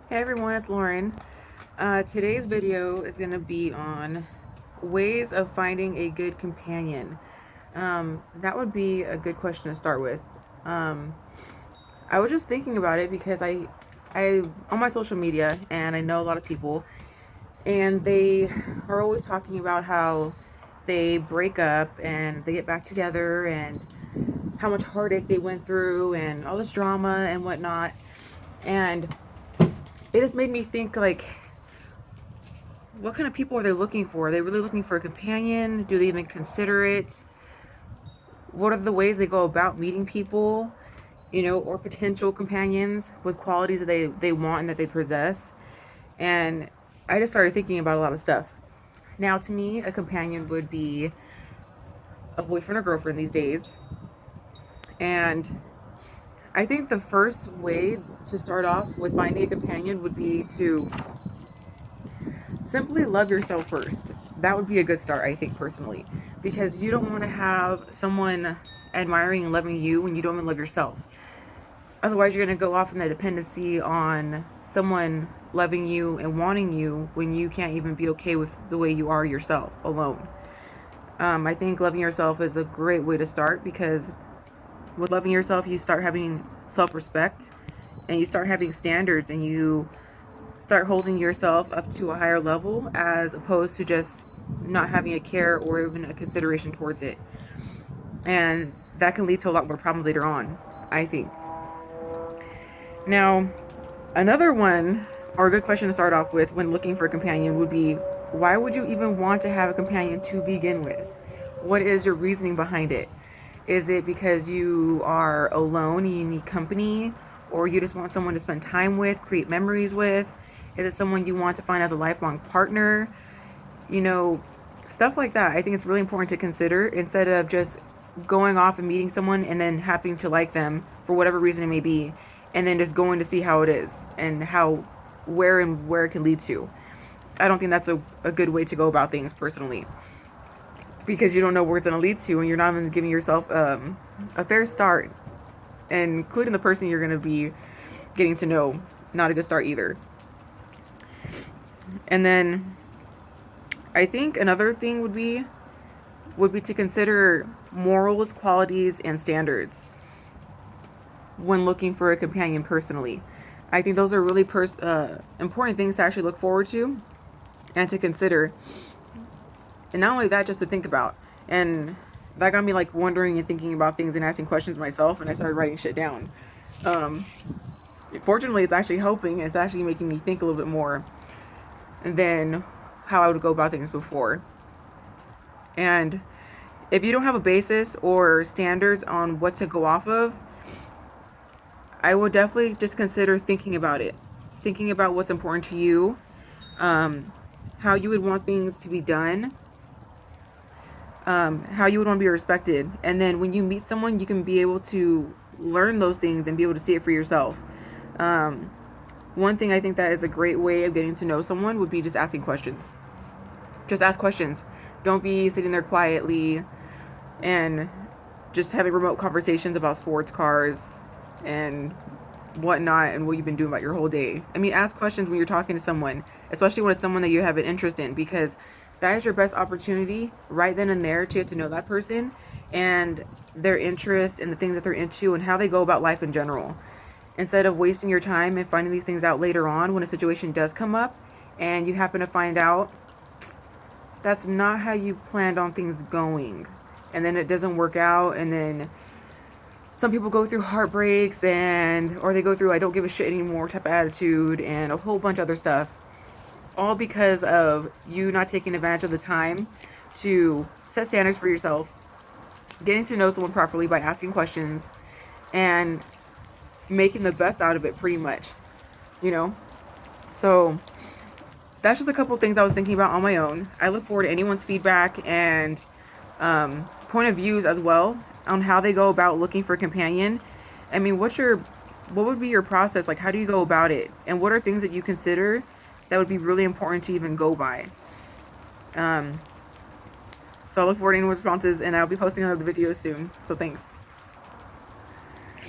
Hey everyone, it's Lauren. Today's video is going to be on ways of finding a good companion. That would be a good question to start with. Um, I was just thinking about it because I on my social media and I know a lot of people and they are always talking about how they break up and they get back together and how much heartache they went through and all this drama and whatnot. And it just made me think like, what kind of people are they looking for? Are they really looking for a companion? Do they even consider it? What are the ways they go about meeting people, or potential companions with qualities that they want and that they possess? And I just started thinking about a lot of stuff. Now, to me, a companion would be a boyfriend or girlfriend these days. And I think the first way to start off with finding a companion would be to simply love yourself first. That would be a good start, I think, personally, because you don't want to have someone admiring and loving you when you don't even love yourself. Otherwise, you're going to go off in the dependency on someone loving you and wanting you when you can't even be okay with the way you are yourself alone. I think loving yourself is a great way to start because with loving yourself, you start having self respect and you start having standards and you start holding yourself up to a higher level as opposed to just not having a care or even a consideration towards it. And that can lead to a lot more problems later on, I think. Now, another one, or a good question to start off with when looking for a companion would be, why would you even want to have a companion to begin with? What is your reasoning behind it? Is it because you are alone and you need company? Or you just want someone to spend time with, create memories with? Is it someone you want to find as a lifelong partner? You know, Stuff like that. I think it's really important to consider instead of just going off and meeting someone and then happening to like them for whatever reason it may be, and then just going to see how it is and where it can lead to. I don't think that's a good way to go about things personally because you don't know where it's going to lead to and you're not even giving yourself a fair start, including the person you're going to be getting to know. Not a good start either. And then I think another thing would be to consider morals, qualities, and standards when looking for a companion personally. I think those are really important things to actually look forward to and to consider. And not only that, just to think about. And that got me like wondering and thinking about things and asking questions myself, and I started writing shit down. Um, Fortunately, it's actually helping. It's actually making me think a little bit more than how I would go about things before. And if you don't have a basis or standards on what to go off of, I would definitely just consider thinking about it. Thinking about what's important to you, um, how you would want things to be done, how you would want to be respected. And then when you meet someone, you can be able to learn those things and be able to see it for yourself. Um, One thing I think that is a great way of getting to know someone would be just asking questions. Just ask questions. Don't be sitting there quietly and just having remote conversations about sports cars and whatnot and what you've been doing about your whole day. I mean, ask questions when you're talking to someone, especially when it's someone that you have an interest in, because that is your best opportunity right then and there to get to know that person and their interest and the things that they're into and how they go about life in general. Instead of wasting your time and finding these things out later on when a situation does come up and you happen to find out that's not how you planned on things going. And then it doesn't work out, and then some people go through heartbreaks or they go through I don't give a shit anymore type of attitude and a whole bunch of other stuff, all because of you not taking advantage of the time to set standards for yourself, getting to know someone properly by asking questions, and making the best out of it pretty much, you know? So that's just a couple of things I was thinking about on my own. I look forward to anyone's feedback and point of views as well on how they go about looking for a companion. I mean, what would be your process? Like, how do you go about it? And what are things that you consider that would be really important to even go by? Um, so I look forward to anyone's responses, and I'll be posting another video soon. So thanks.